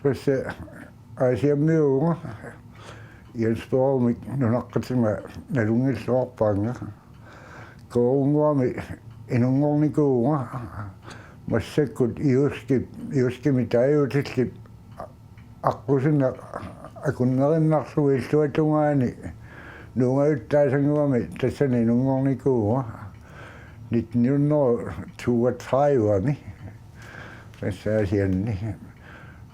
tässä asiamiuunga Jensborg nunaqqatima nalungilluarpaanga kounguami inungornikuunga massakkut iuskimi taajutitlip аққусина акуннериннарсуиллуатунгаани нунгаюттаасангуами тассани нунгорникууга 1932 тассаасианни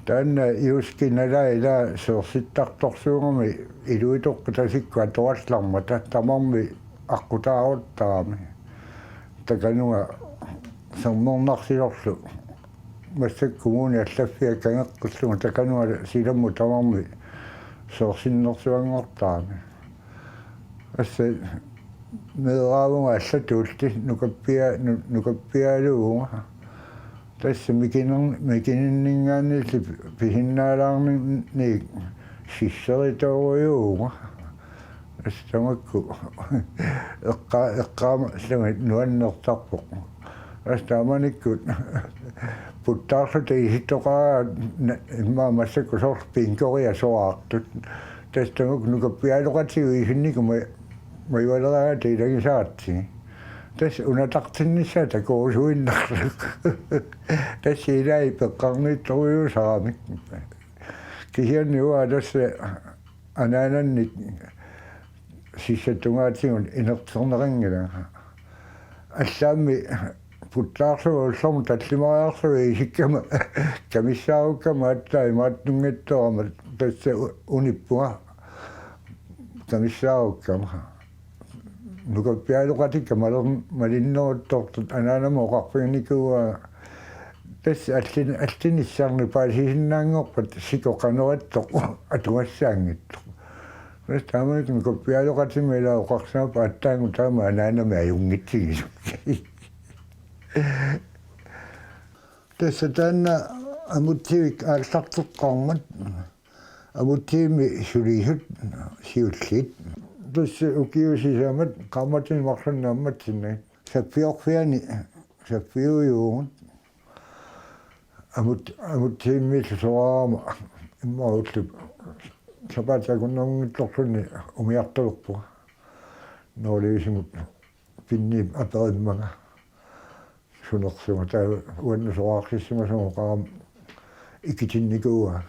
таанна иускиналаила соорситтарторсуугами илуитоққа тасиккуа тоаллармата тамарми аққутааруттарами такануга самморнарсилорлу массаккумууни аллаффиа кангеққуллуга такануга силамму тамарми соорсиннэрсуангортарами асса медраавунга аллатуулти нукаппиалууга тасса микининнингааннилли писиннаалаарни сиссеритооруйууга астамакку эққаама слама нуаннертарпоқ астааманиккут puttaarsut isittoqaa imma massakku soors pinkoria soaartut tastamuk nukappiaaloqatigu isinniku maivaleraga tiilagisaatsi tas unataqtinnissata koosuinnarluk tassiilai peqqarniittorujuusaramik kisianniua tassa anaanannik sissattungaatigun inerterneringila allaammi puttaarsuullermu tallimariarsugi isikkama kamissaarukkama attai maattungettorama tassa unippuga kamissaarukkama nukappiaaloqatikka malinneruttortut anaanama oqarpiginikua tassa allinissarni paasisinnaanngorpat sikoqanerattoq atugassaangittoq taamanik nukappiaaloqatimila oqarsaapa attaangu taama anaanama ajungitsigisukki tässä tänne amuttiivik aallarteqqaarmat amuttiimi suliisut siullit tussa ukiusisaamat qaammatin marsannaammat sinne sappiorfiani sappiujuungut amuttiimmiillu soraama immaullup sapatakunnerngittorluni umiartaluqpuga nooliisimut pinniim aperimmaga sunersuga taa uannusoraarlissima qaam ikitinnikua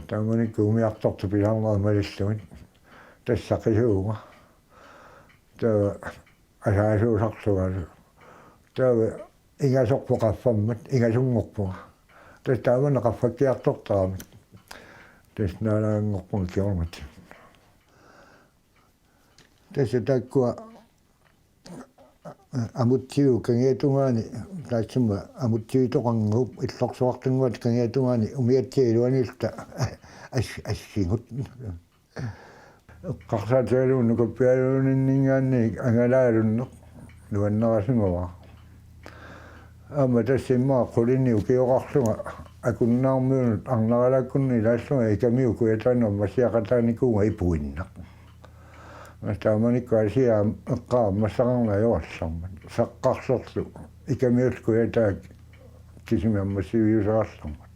taamanikku umiartortu pilaarnera malilluit tassaqisuuga taa asaasuusarluga taa ingasorpoqaffammat ingasungorpuga tas taamana qaffakkiartortaramik tas naalaangorpun kiormat tässä takkua amuttiu kangeetungaani taatsuma amuttiitoqangup illorsuartunguat kangeetungaani umiatsiiluanilta assingut eqqarsaataaluun nukappialuuninningaanni angalaalunneq nuannerasunguva aama tassimmaa qulinni ukioqarluga akunnaarmiunut arneralakkunni laallunga ikamiu kuyataanua massiaqataanikuunga ipuinnaq taamanikku asia eqqaa massaqarnajuallarmat saqqarserlu ikamiulkuyataak kisimiammassiviusaqarlarmat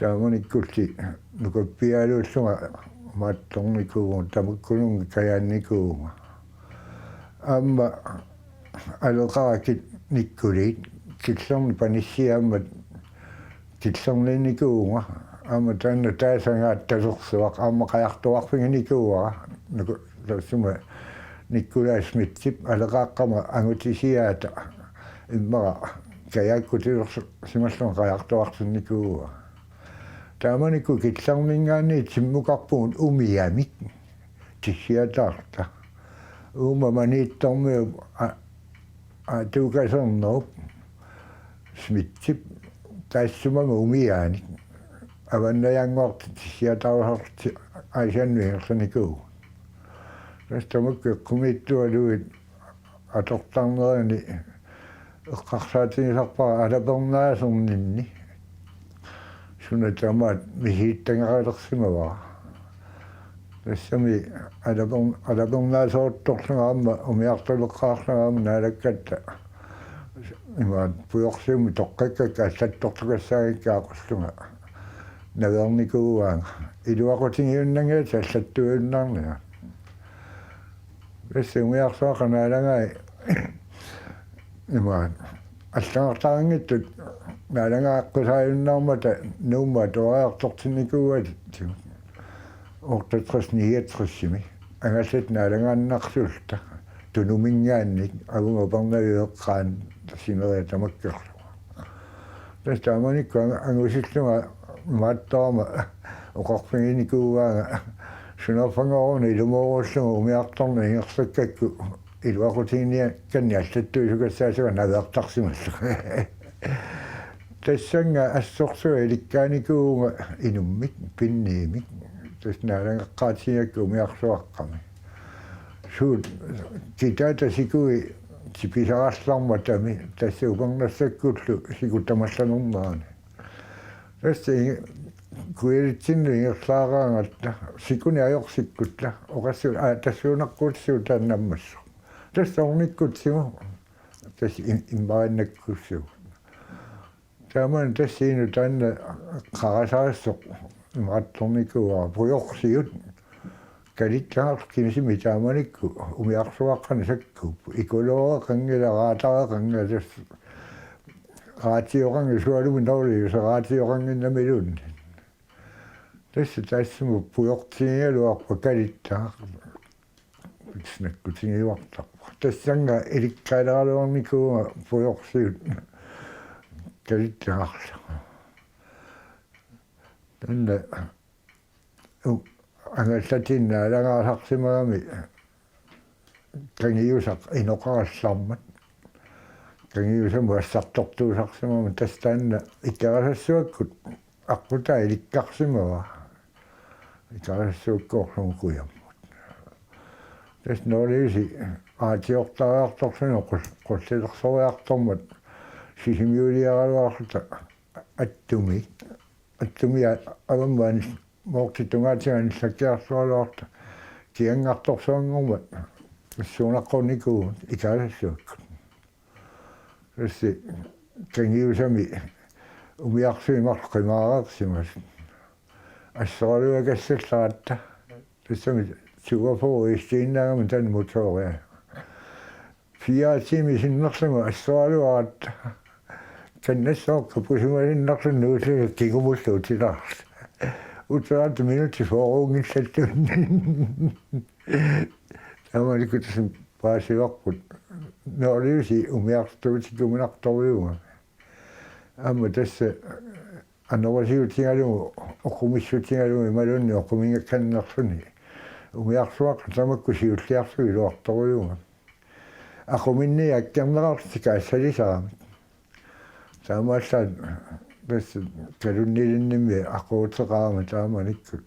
taamanikkulli nukappialuulluga maattornikuugu tamakkununga kayaannikuuga aamma aleqarakit nikkuliit killerni panissiaammat killerninnikuuga aamma taanna taasangaattalorsuaq aamma qajartuarpiginikuuga tassuma nikkulaasmitsip aleqaaqqama angutisiaata immara kayaakkutilorsu simallun qajartuartinnikuuga taamanikku killerningaanni timmukarpugun umiamik tissiataarta uuma maniittormiu atuukasernerup smitsip taassumama umiaanik avannajanngorti tissiataarusarti aisiannuigerlanikuu tastamakku eqqumiittualuit atortarnerani eqqarsaatigisarpara alapernaaserninni sunatamaat misiittangaralersimavara tassami alapernaasoortorlugaamma umiartaleqqaarlugaamma naalakkatta има пуйорсуми тоққакка ассаттортугассаагиккаақуссунга наверникууаanga илуақутингиуннангаа саллаттуйуннаарнага эссумиарсуақанаалангаа има аллангартаангиттут наалангааққусааюннаармата нуумма туариартортинникууат ортатрисниатриссими ангаллат наалангааннарсулта тунумингаанник агунга парнавиеққаан синериа тамаккерлу тастааманикку ангусиллунга маттаама оқорфигиникууаага сунерфангоруни илумооруллугу умиарторна ингерсаккакку илуақутииния канни аллаттуисугассаасуга навеэртарсималлу тассанга ассорсуа иликкааникууга инуммик пинниимик таснаалагаққаатиакку умиарсуаққами суут китата сикуи типисарарларматами тасса упарнассаккуллу сикутамалланернаани тасса куилитсинну ингерлаараангатта сикуни аёрсиккутла оқассу тассуунаққутсуу тааннаммассу тасса орниккутсиму тасса имбааннаккуссуу тааман тассиину таанна қарасаассоқ имаатторникуа пуйорсиут калиттаар кимисими тааманикку умиарсуаққана саккуп иколоо қангилараатара қангалас раатиоқанги суалумин таулиу сараатиоқангиннамилуун тассуму пуйортингиалуарпа калиттаар снаккутингиуартарпа тассанга иликкаалералуарникууга пуйорсиут калиттаарла танна ангаллатинна алагаасарсимагами кангиусақ иноқарассармат кангиусаму ассартортуусарсимагами тастаанна иккарассуаккут аққута иликкарсимава иккарассууккоорлугу куяммут тас нолиси аатиортариарторсуно қуллилерсориартормат сисимиулиаралуарлута аттуми аваммаани моортитунгаатигаани саккиарсуалуарта киангарторсуангормат иссуунаққорникуу икаалассуакку эсси кангиусами умиарсуимарлу қимаараарсимас ассоалуагассалларатта тассами сугафоо истииннаагами тан моториа 4 тими синнерлугу ассоалуаратта каннассоорка пусумалиннарлун нууслуга кигумуллуутилаарла утраат минути фоорунгиллаттун амаликутсим паасиварпут нолиуси умиартуутикуминарториуга амма тасса анновасиутингалугу оқумиссутингалугу ималунни оқумингакканнерлуни умиарсуақа тамакку сиуллиарсуги луарториуга ақуминни аккернерартика ассалисарами таамааллаат тасса калуннилинними ақуутеқарама тааманикку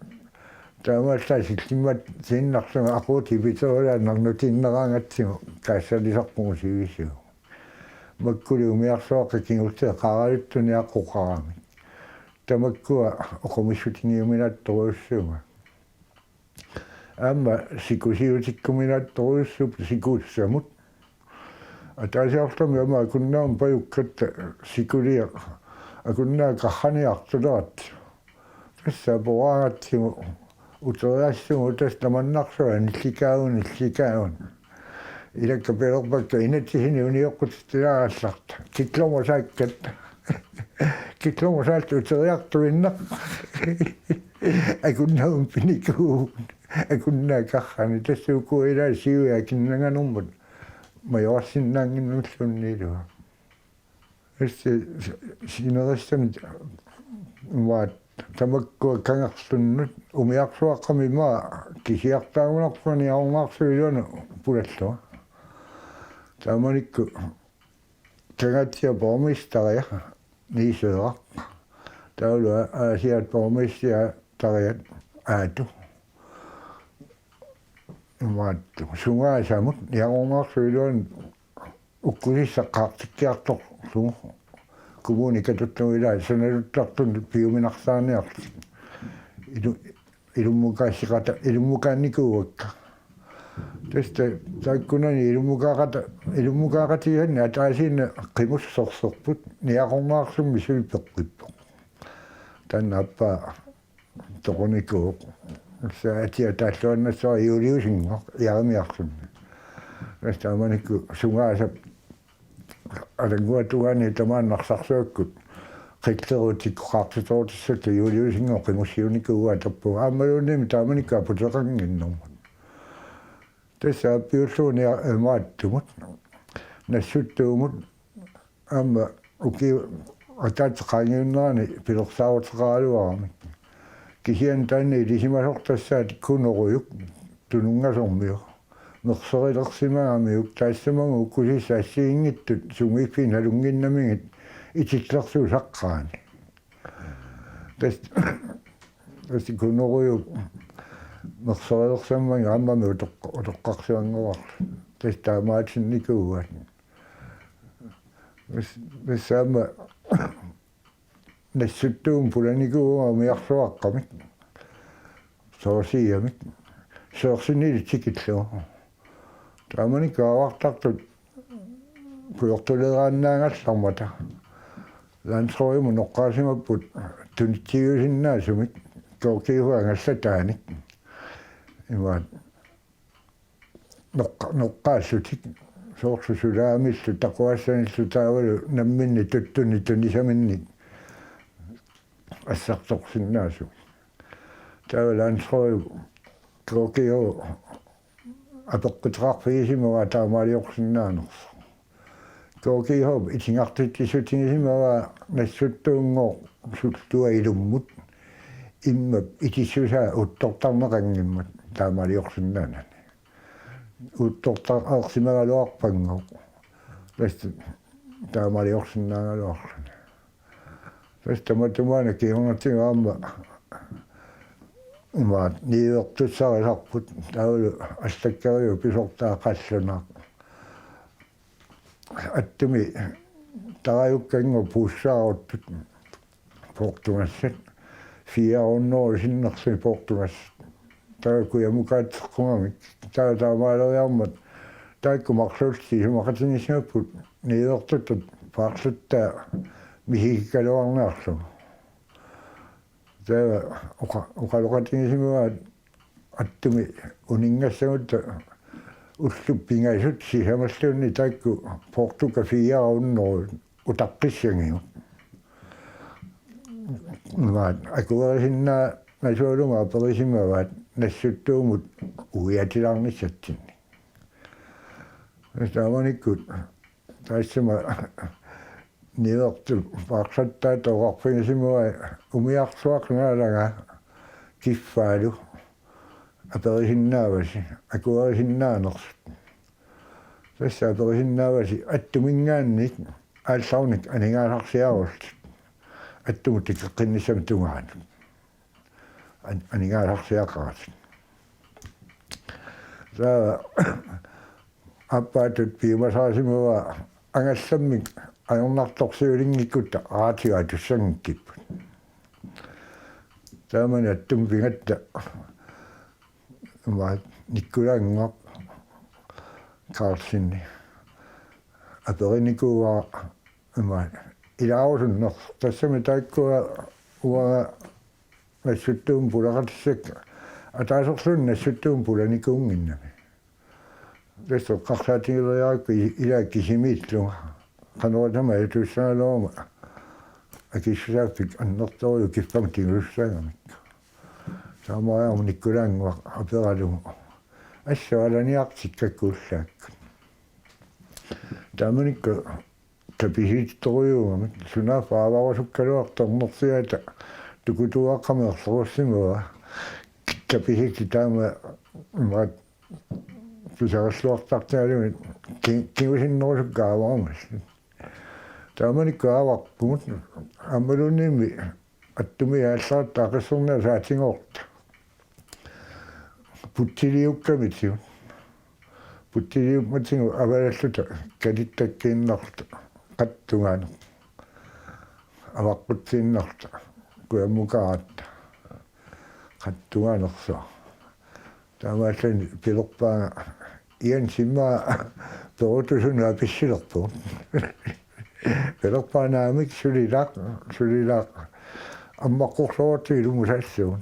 таамааллаа силлиммат синнарлуга ақуути питериа нарнутиннераангатсиму каассалисарпугу сивисуу маккули умиарсуақа кингултеа қаралуттуни аққуқарами тамаккуа оқумиссутингиуминатторуссуга амма сикусиутиккуминатторуссуп сикууссамут атаасиарлами ама акуннаам паюккатта сикулиа акуннаа қахханиартулерат тасса поаангатсиму утериассуму тас таманнарсуа нилликаагун илакка пелерпакка инатсисини униоққутистилаагалларта кикломусааккатта кикломусаалт утериартуиннақ акуннаун пиникуу акуннаа қаххани тассуукуилаа сиуя киннангануммут маёрсиннаангиннуллунниилуа эссе синерассами маат тамаккуа кангарлуннут умиарсуаққами ма кисиартаагунарпани аумаарсуилуна пулаллуа тааманикку кангатсиа бормистария нисеэра таулуа аасиат бормистиа тариат аату маатту сунгаасамут яормаарсуилуан уккулиссаққаартиккиартор суу коммуникатуттуилаа саналуттартун пиуминарсааниарт илуммукаассиқата илуммукаанникууакка tästä taikkunani ilmukaaqatiganni ataasiinna qimussorsorput niaqornaarlummi sulpeqqippoq tanna appa toqonikuu saatia taalluannassua iuliusingoq iarmiarlummi tästaamanikku sungaasa alanguatuani tamaannarsarsaakkut qitlerutikkoqaartitoortissut iuliusingoq qimussiunikuu atappu aammalunni taamanikka puteqanginnermu tässä appiulluuni maattumut nassuttuumut amma uki ataatqaangiunnaani pilersaarutaqaaluarami kisian tanni lisimasortassaat kunnorujuk tunungasormiu merserillersimaamiuk taassamagu kusissaassiingittut sungiffin halunginnamingit ititlersu saqqaani tästä kunnorujuk merserillersammangi ammami utoqqarsuanguarlu tästä maatsinnikkuuat Vessaamma nassuttuum pulanikuuga miarluaqqamik soorsiamik soorsinnilit taamanikku avartartut puyortuleraannaangallarmata landsroimu noqqaasimapput tunittigiusinnaasumik koorkiihuangassataanik imaat noqqaassutik soorsusulaamillu taquassanillu taavalu namminni tuttunni tunisaminni assartorsinnaasu taavalu ansroigu koorkiihu apeqqutaqarpiisimaga taamaaliorsinnaanersu koorkiihu itingartittisutigisimiga nassuttuunngoo sultua ilummut imma itissusaa uttortarneqangimmat taamaaliorsinnaanani uttortarsimaгаluarpanngoo tästä taamaaliorsinnaagaluarluni tästä matumaana kiornatiga amma maat niivertussaarisarput taavalu allakkariu pisortaa qallunaaq attumi tarajukkango puussaaruttut portugassat 4 onnoorisinnersi portugassat taikuja mukaatseqqumamik taamaалериармат таиккумарлуултисумақатинисиуппут ниилертутут паарлутта мисигиккалуарнеарлу таа оқалоқатинисимуа аттуми унингассагутта уллуппингаисут сисамаллуунни таикку портука 4 уннеру утаққиссангиу маат акуарисиннаа насуалунга аперисимаваат нассуттуумут уиатилаарниссатсинни тааманиккут таассама ниверту паарсаттаа тоқарпинисимуа умиарсуақнаалага киффаалу аперисиннааваси акуарисиннаанерсут тасса аперисиннааваси аттумингаанник аалларник анингаасарсиарулт аттумут тикеққиннissam тунгаан анингаасарсиақарат за аппаатут пиумасаасимуа ангалламмик аёрнарторсиулингиккутта аатига туссангиккиппут таамани аттум пингатта ма никкулаангоқ каарсинни апериникуа ма илаусуннер тассами таиккуа уа нассуттуум пулақатиссак атаасерлун нассуттуум пуланикуунгиннами tästä qarsaatigileriarikku ilaakkisimииллуга qanuatama atussaaluuma akissaapik annertoriu kiffam tingulussaagamik saamaajaamu nikkulaanguaq aperalugu ассуаланиартиккаккууллаакку тааманикка каписитториугамик сунафааварусуккалуарторнерсиата тукутуаққамиерлеруссимуа каписити таама мат писараслуартартаалуми кингусиннерусуккааварамас тааманикка ааварпумут аммалунниими аттуми ааллаартаа қиссернаа саатингоорта путтилиуккамитсиу путтилиумматсигу авалаллута калиттаккииннарта қаттунгаана авақпутсииннарта куаммукаратта қаттунгаанерсуа таамааллани пилерпаага ian simma perutusuna pissilerpu pelerpaanaamik sulilaaq аммаққорсуартигилумусаассуун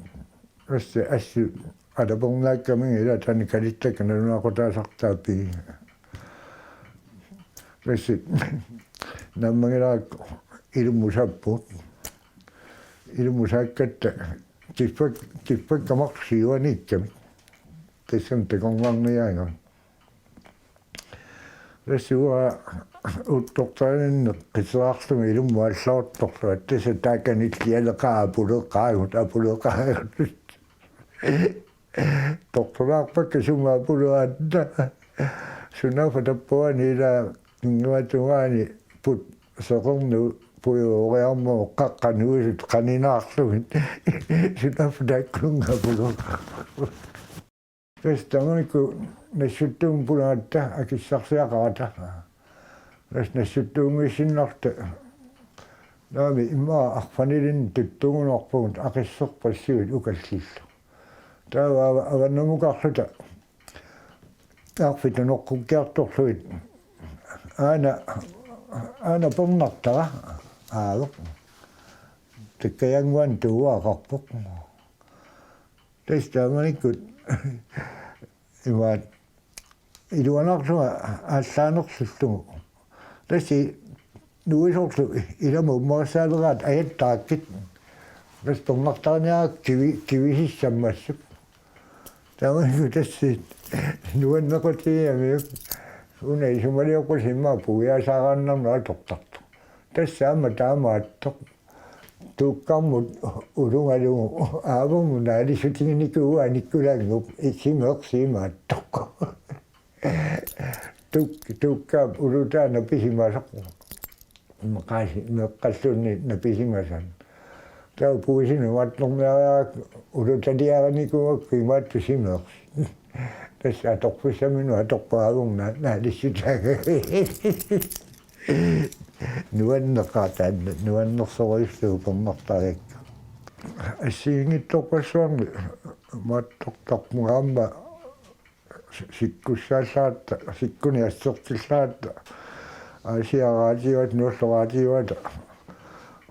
асси алапернааккамиги ила тани калиттакка налунақутаасартааппиги асси наммагилаакку илумусааппут илумусааккатта типпак камарсиуаникками тэсэм теконгаарниаага рассуа уттортаанинне қисаарлуми илуммааллаортторлу аттаса тааканиллиалеқаа пулеқаагут апулеқаагут тортораарпакка сумаапулуаатта сунафа таппуани ила ингуатугаани пут соқорну пуйориармо қаққануисут қанинаарлугит сунафа тааккунгапулеқаа Testamentu nassuttuum punaatta akissarsiaqarata nassuttuungissinnarta naami imma arfanilin tuttugunorpugut aqisserpassigut ukalliillu taava avannamuqarluta arfitunoqqukkiartorluit aana pernartara aaveq takkayanguan tuuaqarpoq testamenikut iwaat iluanarluga аассаанерсуллугу таси нуисорлу иламу уммарсаалераат аяттааккит респоннартарниаак кивисиссаммассук таману таси нуаннеқутиамиук уна исумалиоққу симма пуяасаагааннарнаа тортарту тассаама таамааттоқ tukkamut urungalu aavum naalisutiginikuu anikkulanguk isimeqsiimaattoq tukka uruta napisimasoq maqasi meqqalluunni napisimasan taa puisinu wattorniaraak urutadiaranikuak kimaattusimeq tassa atoqpissaminu atoqpaavung naalisutaga nuanneqaataanna nuannersoruissugu permartariakka ассиингиттоқпассуарми мааттортарпунгаамма сиккуссааллаатта сиккуни ассертиллаатта аасиараатиуат нуаллораатиуата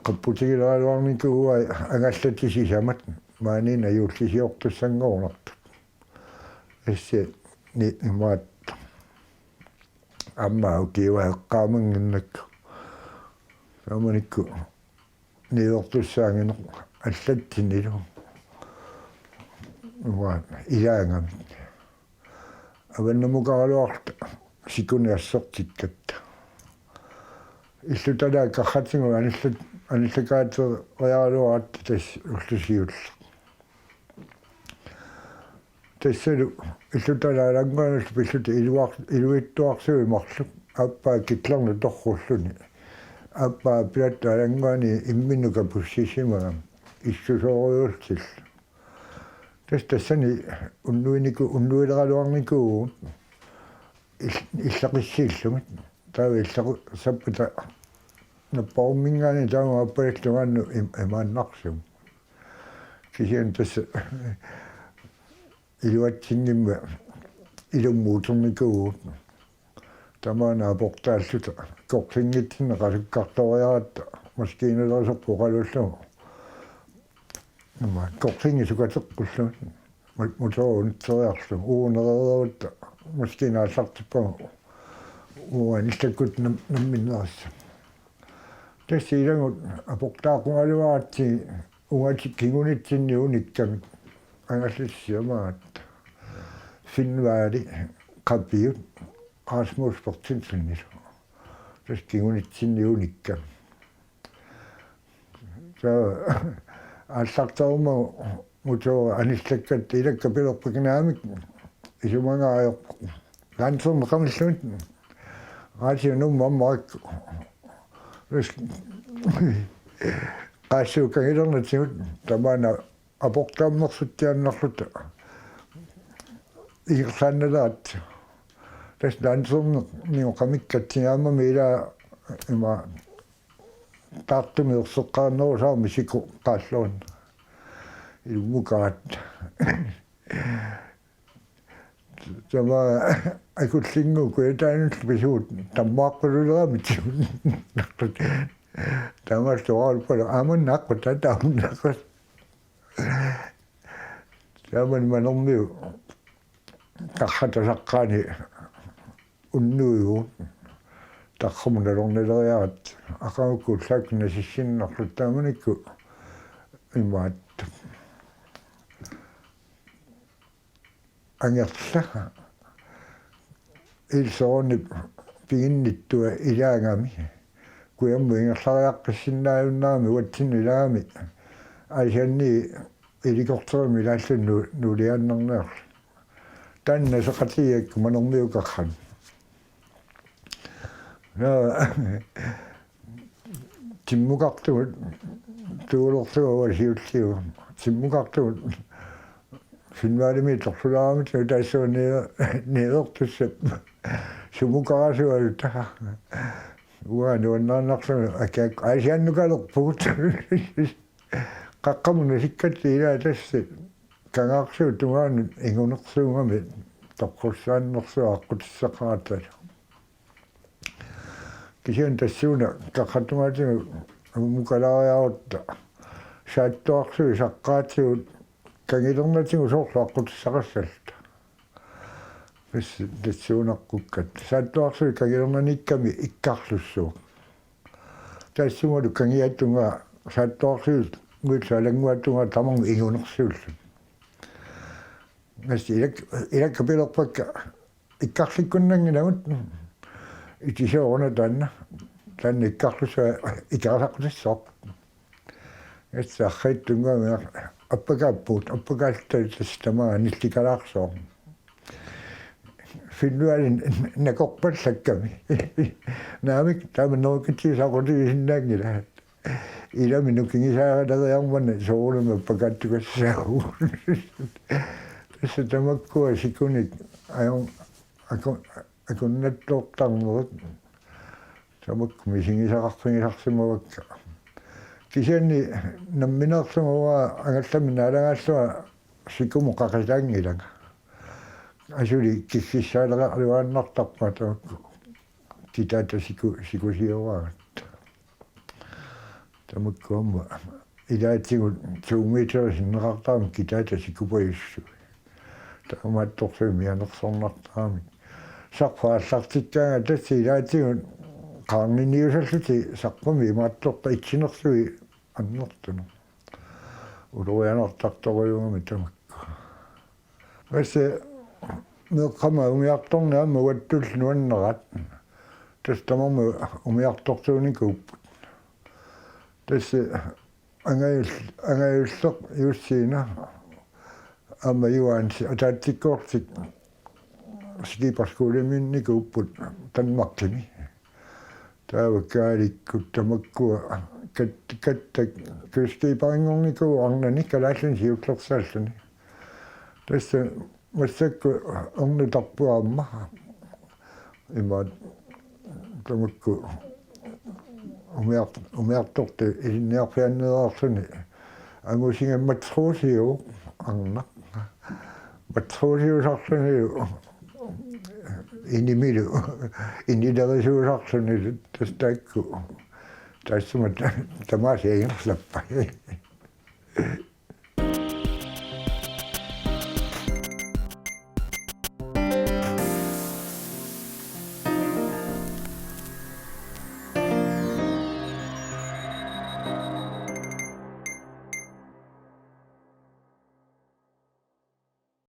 қаппутигилаалуарникууа агаллатисисамат маанина юуллисиортуссангорнарту асси ни маат амма укиуа эққаамангиннакку саманикку ниортуссаангинеқ аллаттинилу уа илаангам аваннамукаралуарта сикуниассертиккатта иллуталаа кархатсигу аниллакаатсо ояалуаратта тас уллусиулла тассалу иллуталаа лангуанус пиллута илуиттуарсуи марлу аппаа кикларну торруллуни аппаа пилатта лангуани имминнука пуссисимагам иссусоориултил тассани уннуилералуарникуу иллақиссииллугит таава иллақу саппута наппауммингаани таама аппалаттугаанну имааннарсум кисиан тасса илуатсингимма илуммуутерникуу тамаана апортааллута корсингитсинне qasukkartoriaratta maskiinalерсерпу qalullugu нама корсинги сукатеққуллу моторунтсериарлу уунереруутта маскинааллартиппагу уаниллаккут намминнерасса тассиилагут апортаақунгалуаратси унгати кигунитсинни уникками ангаллиссиамаат финваали қапиут Rasmus Portinsen das ging nicht in die Unika. So, als sagt er immer, und so, eine Strecke, die Kapitel auf Dynamik, ist immer noch ganz umgekommen Stunden. Als ich nun mal mag, das als ich kann jeder nicht sehen, da war eine Abortam noch so gern noch so. Ich kann nicht das. Das Landsum, mir kamikkatsiama meillä ima tarttumir soqqaanneru saami siku qaalluun ilmukaat Tämä aikuislingu kun tämän spesut tammaakkurulamit. Tämä on paljon aman nakko tätä on nakko. Tämä man on myy. Kahta sakkaani unnuju. Takkomun on ne rajat. Akan kun sakne sissin nakko tämän kun imat. Angersa. Ilsoonni piinnittua idängami. Kun en muinga saajakkasin näynnäämi, vuotsin idämi. Aisenni idikohtoimi lähtien nuuliannannar. Tänne sakatii, kun mä on miukakhan. No, timmukaktu tuuloktua varsiutsiu. Timmukaktu Finvaadimi toksulaamit, tässä on neeloktussa sumukaasuolta. Uan on annaksen, ai sen nuka loppuut. Kakkamun sikkatti idä tässä. Kangaksuutumaan ingunoksuumamme tokkossaan noksu akkutissa kaatar. Kisen tässä suuna kakkatumatin mukalaa ja ottaa. Saattuaksuu sakkaatsiu Kangilongatin sohlakkutissa kasselta. Tässä on akkukkat. Saattuaksuu kangilongan ikkämi ikkaksussu. Tässä on kangiatunga saattuaksuu muutsalenguatunga tamang ingunoksuulta. Näistä ilakka pilokpakka ikkaksikkunnangina mutta iti se on tänne ikkaksussa ikäsakkutisessa sokka. Että heitunga appakasta maa niistä kalaksoon. Finnualin ne kokparsakami. Nämi tämä noukitsi sakotiin sinnängillä. Ida minunkin saa tätä jamman soulemme appakattukas saun. Tässä tämä kuosi kun akon nettottanut. Tämä kumisin sakafin saksema vaikka. Kiseni namminaqsuma waa angallamina alangallua sikumukaqilangilanga asuli kississaalaqa aluaannartarpa titata sikusiuaat tamakkuamma ilaatsigu tuumiiterasinneqartaami kitata sikupayussu taamaattorsuumi anersornartaami saqfaallartikkaanga tassi ilaatsigu qaarniniusalluti saqqumi maattorpa itsinersui annertunu uluyanartartoruyungami tamakku assa meeqqama umiartornaamma wattul nuannerat tastamarmu umiartortuunikuupput tassa angayulleq jussiina amma juansi ataattikkoortik skiparskuuliminikuupput tanmartimi Taavakaalikku tamakkua katta kyskiiparingorniku arnani kalaallan siutlersaallani. Tässä massakku ornutarpuaamma imaat tamakku umiartortu isinniarfianneerarsuni angusinga matruusiu arna matruusiusarluni inimilu inidarisuusarluni tastaakku tassuma tamaasi engerslappa